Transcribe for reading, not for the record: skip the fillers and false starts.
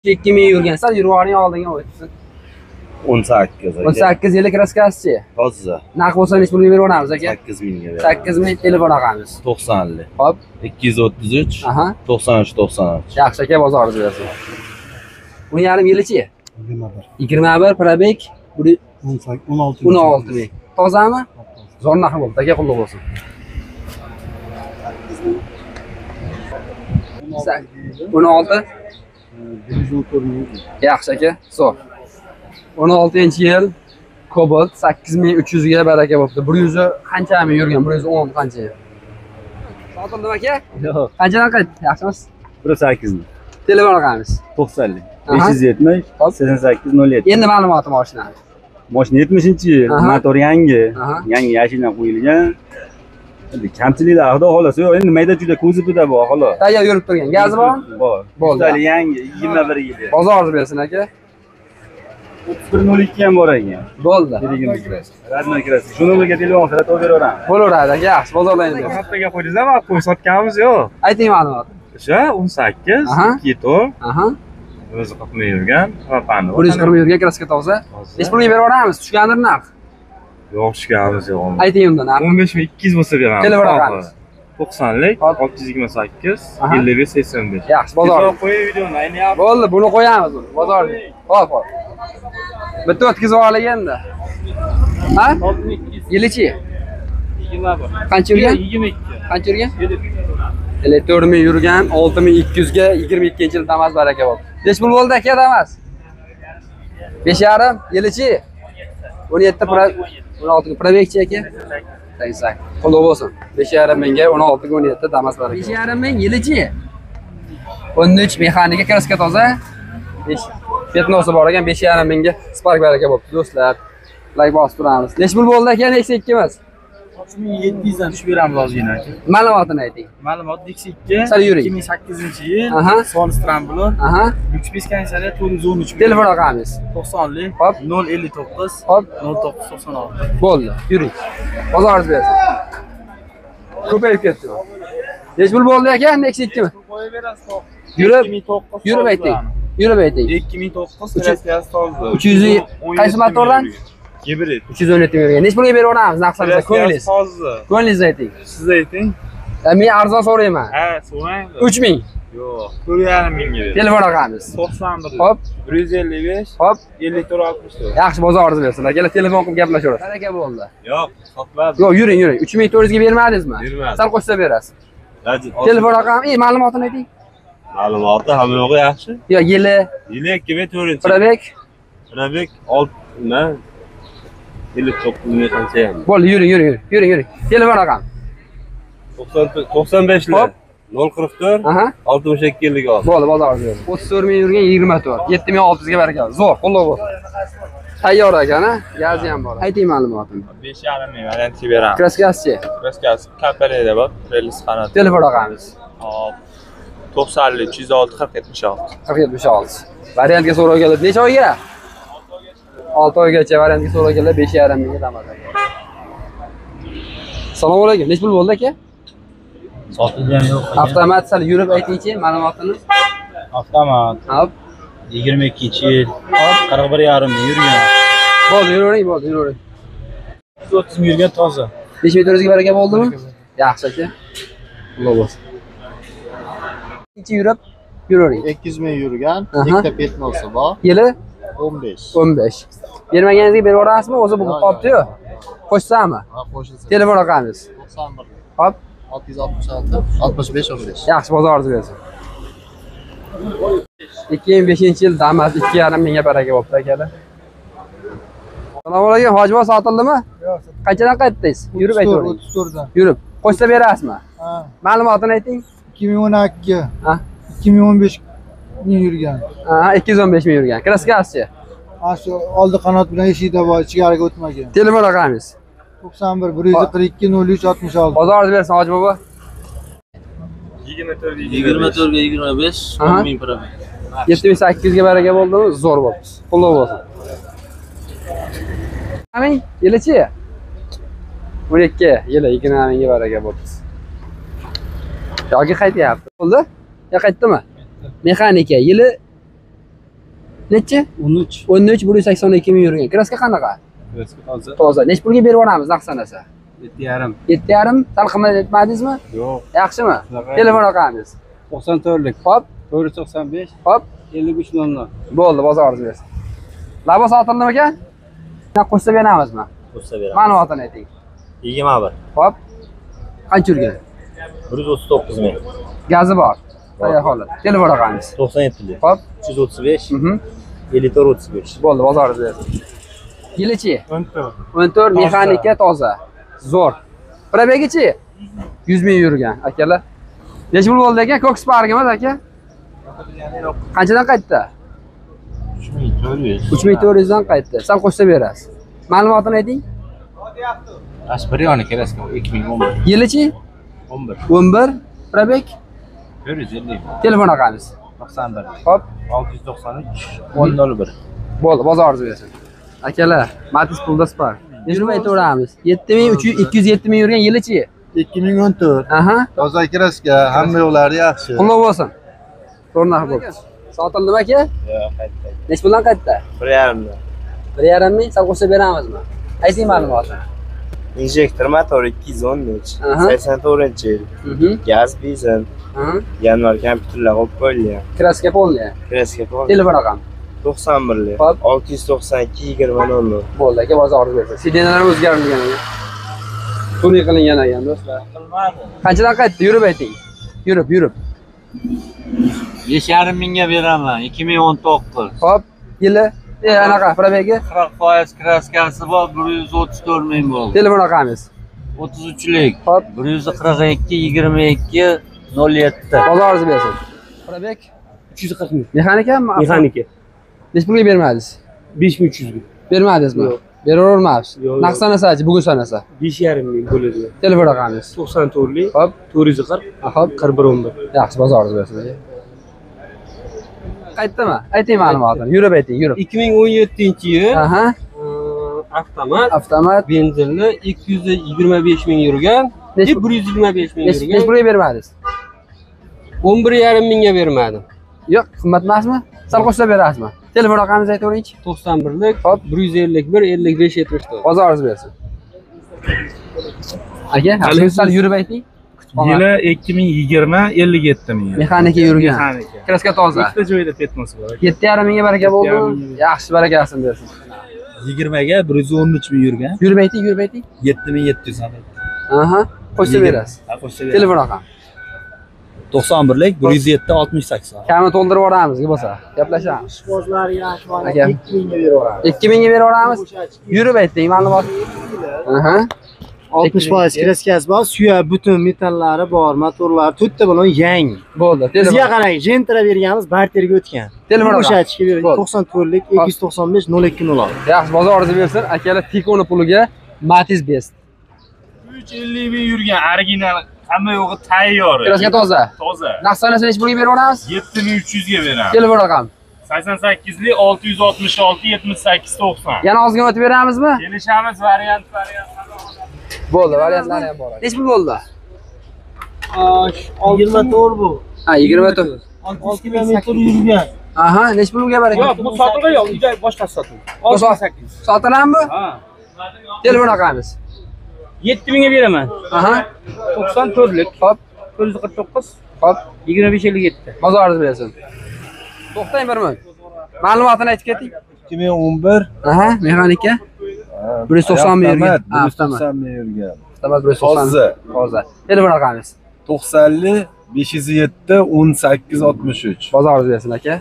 2000 yurgan. Sal yurvoring oldinga o'tsin. 18. 18 yillik kraskasi. Toza. Narx bo'lsa nech pulga berib olamiz aka? 8000 ga. 8000 telefon raqamingiz. 90. Hop. 233. Aha. 93. Yaxshi aka, bozoringiz bersin. 1,5 yilichi? 21 probek. 16 ming. Tozami? Zo'r narx bo'ldi, aka, qulluq bo'lsin. 16. Yaxshi aka, zo'r. 16-yil Cobalt 8300 ga baraka bo'pti. 100 qanchami yurgan? 110 qancha? Sotildimi aka? Yo'q. Qanchadan qaytdi? Yaxshimiz? 18. Telefon raqamingiz? 90. 570 88 07. Endi ma'lumoti mashina. Mashina 70-yil, motor yangi. Yangi yashildan qo'yilgan. Endi kamchiliklar xudo xolasa yo'q, endi mayda juda kuzovida bor xolos. Tayyor yurib turgan. Gazi bormi? Bor. Bo'ldi. Yangi 21 yil. Bozoringiz bersin aka. 3102 ham bor ekan. Bo'ldi. Radnoy kirasi. Shuni o'rga telefon so'rab beraveramiz. Bo'laveradi aka, yaxshi, bozorlaymiz. Haftga qo'ydingizmi? Qo'y sotganmiz yo'q. Ayting ma'lumotni. O'sha 18, 2 Aha. o'zi qilmay yurgan, vafani. 140 yurgan kraska toza. Nech pulga berib olamiz? Tushgandir narx. Yo'q, tushganimiz yo'q. Ayting unda narx. 15200 bo'lsa beramiz. Telefon raqamingiz. 90lik 628 55 85. Yaxshi, bozor. Qo'yib videoni aynyapti. Bo'ldi, buni qo'yamiz buni. Bozorga. Hop. Bitta o'tkazib olganda. Ha? 6200. Yilichi? 21. Qancha yurgan? 22. Qancha yurgan? 4000 yurgan, 6200 ga 22-yil Damas baraka bo'ldi. Nech pul bo'ldi aka Damas? 5,5 yilichi? 17 16 probekchi aka? Tayinsak. Qutlug' bo'lsin. 5,5 mingga 16 ga 17 Damas baraka. 5,5 ming yilichi? 13 mexanika kraska toza. 5 Petnosi bor ekan 5,5 mingga Spark baraka bo'libdi do'stlar. Like bosib turamiz. Nech pul bo'ldi aka Nexia 2 emas? 3700 dan tushib beramiz ozgina aka. Ma'lumotini ayting. Ma'lumot Nexia Sal yuring. 2008-yil. Aha. Son Scrambler. Aha. Lux Piskanchali 413 ming. Telefon raqamingiz? 90lik. Hop. 059. Hop. 0996. Bo'ldi. Yuring. Bozoringiz bersin. Ko'payib ketdi. Nech pul bo'ldi aka Nexia 2 mi? Qo'yib berasiz. Yurib ayting. Yurib ayting. 2009 klassiyasi tozda. 300 qaysi motordan? Hibrid. 317 ming yurgan. Nech pulga berib olamiz naqdlarga ko'nglingiz? Tozda. Ko'nglingiz ayting. Siz ayting. Men arzon so'rayman. Ha, so'rang. 3000. Yo'q. 4,5 mingga ber. Telefon raqamingiz? 91. Hop. 155. Hop. 54 64. Yaxshi, bozoringiz bersin. Akalar telefon qilib gaplashaverasiz. Baraka bo'ldi. Yo'q, sotmadi. Yo'q, yuring. 3400 ga bermadingizmi? Bermadim. Sal qo'shsa berasiz. Telefon raqami, ma'lumotini ayting. Ma'lumoti hamma yo'g'i yaxshi. Yo'q, yili. Yili 2004. Probek. Probek 6 nima? 59 ming qancha ham. Bo'ldi, yuring. Telefon raqami. 95 lik. Hop. 044 Aha. 62 yillik oldi. Bo'ldi, bozoringiz bersin. 34 ming yurgan 24. 7600 ga baraka. Zo'r, qo'lloq bo'lsin. Tayyor ekan-a? Gazi ham bor. Ayting ma'lumotini. 5,5 ming variantga beramiz. Kraskasi. Kraskasi kompaniyada bor, relis qanot. Telefon raqamingiz? Hop. 90lik 306 4076. 4076. Variantga so'raganlar necha oyga? 6 oygacha variantga so'raganlar 5,5 mingga damadi. Assalomu alaykum. Nech pul bo'ldi aka? Sotilgan yo'q. Avtomat sal yurib aytingchi ma'lumotini. Avtomat. Hop. 22-yil. Hop. 41,5 ming yurgan. Bo'ldi, yuravering. 130 ming yurgan toza. 5 metrga baraka bo'ldimi? Yaxshi aka. Qutlug' bo'lsin. Ikkinchi yuravering. 200 ming yurgan, ikkita petnosi bor. Yili 15. 15. Bermaganingizga berib yuborasizmi? O'zi bu qopdi-yu. Qo'shsami? Ha, qo'shilsa. Telefon raqamingiz? 91. Hop. 666 65 15. Yaxshi, bozoringiz bersin. 2005-yil Damas 2,5 mingga baraka bo'pti akalar. Assalomu alaykum, hojiboy sotildimi? Yo'q. Qanchadan qaytdingiz? Yurib aytavering. 34 dan. Yurib. Qo'shsa berasizmi? Ha, Ma'lumotini ayting. 2012, Ha. 2015 ming yurgan. Ha, 215 ming yurgan. Kraskasi. Ha, shu oldi qanot bilan eshikda bor, ichkariga o'tmagan. Telefon raqamingiz? 91 142 03 66. Bozoringiz bersin, hoji bobo. 24 24 ga 25 10 ming probek. 7800 ga baraka bo'ldimi? Zo'r bo'ldi. Qutlug' bo'lsin. Amin, yilichi? 12 yili 20 mingga baraka bo'ldi. Yoki qaytyapti. Bo'ldi? Ya qaytdimi? Mexanika yili Nechi? 13. 13 182 ming yurgan. Kraska qanaqa? Hozir Toza. Nechi pulga berib yuboramiz naqd sanasa? 7,5. 7,5 sal qimmat aytmadingizmi? Yo'q. Yaxshimi? Shunaqa. Telefon raqamingiz. 94lik. Hop, 495 hop. 5300. Bo'ldi, bozoringiz. Labo sotildimi aka? Qo'shsa beramizmi? Qo'shsa beraman. Ma'lumotini ayting. 21. Hop. Qancha yurgan? 139 ming. Gazi bor. Qanday holat? Telefon raqamingiz. 97lik. Hop. 335 Mhm. 5435. Bo'ldi, bozoringiz. Yilichi? 14. 14 mexanika toza. Zo'r. Probegichi? 100 ming yurgan akalar. Necha pul bo'ldi aka? Ko'k spark emas aka? Qanchadan qaytdi? 3400. 3400 dan qaytdi. Sal qo'shsa berasiz. Ma'lumotini ayting. Aspiriyoni kelasizmi? 2011. Yilichi? 11. 11 probeg. 450. Telefon raqamingiz. 91. Hop. 693 101. Bo'ldi, bozoringiz bersin. Akalar, Matiz pulda Spark. Necha pul aytaveramiz? 7207 ming yurgan yilichi? 2014. Aha. Toza kraska, hamma yo'llari yaxshi. Qutlug' bo'lsin. To'rnaq bo'ldi. Sotildimi aka? Yo'q, qaytdi. Necha puldan qaytdi? 1,5 dan. 1,5 ming sal qo'shsa beramizmi? Ayting ma'lumotni. Injektor motor 213, Aha. 84-yil. Mhm. Gaz, benzin, Aha. yanvar kompyuterlar qo'yib qo'yilgan. Kraska polni. Kreska bor. Telefon raqam. 91lik. Hop. 692 20 Bo'ldi aka, bozoringiz bersin. Sidenalar o'zgarilgan ekan. Tuni qilingan ekan do'stlar. Qanchadan qaytdi? Yurib ayting. Yurib. 5,5 mingga beraman. 2019. Hop, yili anaqa probegi. 40% kraskasi bor, 134 ming bo'ldi. Telefon raqamingiz. 33lik. Hop. 142 22 07. Bozoringiz bersin. Probeg 340 ming. mexanikami? Mexanika. Necha pulga bermadingiz? 5300 ming. Bermadingizmi? Yo'q. Beravermaysiz. Yo'q, Naqd sanasachi, bugun sanasa. 5,5 ming bo'ladi. Telefon raqamingiz. 94lik. Hop, 440 hop. 4111. Yaxshi, bozoringiz bersin. Qaytdimi? Ayting ma'lumotini. Yurib ayting, yurib. 2017-yil Aha, avtomat avtomat. benzinli 225 ming yurgan. Necha 125 ming necha yurgan. pulga bermadingiz? 11,5 mingga bermadim. Yo'q, qimmat emasmi? Sal qo'shsa berasizmi? Telefon raqamingizni aytaveringchi. 91lik, Hop. 151 55 74. Bozoringiz bersin. Aka, hali sal yurib ayting. Yili 2020 57 ming. Mexanika yurgan. Mexanika. Kraska toza. Ikkita joyda petnosi bor. 7,5 mingga baraka bo'ldi. 7,5 ming. Yaxshi, barakasini bersin. 20ga 113 ming yurgan. Yurib ayting. 7700 so'm. Aha, qo'shsa berasiz. Telefon raqam. 91lik 107 68. Kami to'ldirib yuboramiz, bo'lsa. Gaplashamiz. Ishbozlari yaxshi mana Aka. 2 mingga beraveramiz. 2 mingga berib yuboramiz. Yurib ayting ma'lumot. Aha. 60% kraskasi bor, suyak, butun metallari bor, motorlari to'rtta bilan yangi. Bo'ldi. Bizga Telefon. qarang, Gentra berganimiz barterga o'tgan. Telefon raqam. O'shatishga bering. Bo'ldi. 94lik 295 0206. Yaxshi, bozoringizni bersin. Akalar Tikoni puliga Matiz Best. 350 ming yurgan original, hamma yo'g'i tayyor. Kraska toza. Toza. Naqd sanasi necha pulga berib yuboramiz? 7300 ga beraman. Telefon raqam. 88lik 666 78 90. Yana ozgina o'tib beramizmi? Kelishamiz, variant. Bo'ldi, variantlari ham bor. Necha pul bo'ldi? 24 bu. Ha, 24. 6 kilometr yurgan. Aha, necha pulga baraka? Yo'q, bu sotilgan yo'q, uyda boshqasi sotilgan. 68. Sotilammi? Ha. Telefon raqamingiz. 7 mingga beraman. Aha. 94lik. Hop, 449 hop. 25 57. Bozoringiz bersin. To'xtang bir minut. Ma'lumotini aytib keting. 2011 Aha, mexanika. 190 ming yurgan. Avtomat. ming yurgan. Avtomat 190. Hozir. Telefon raqamingiz. 90 507 18 63. Bozoringiz bersin aka.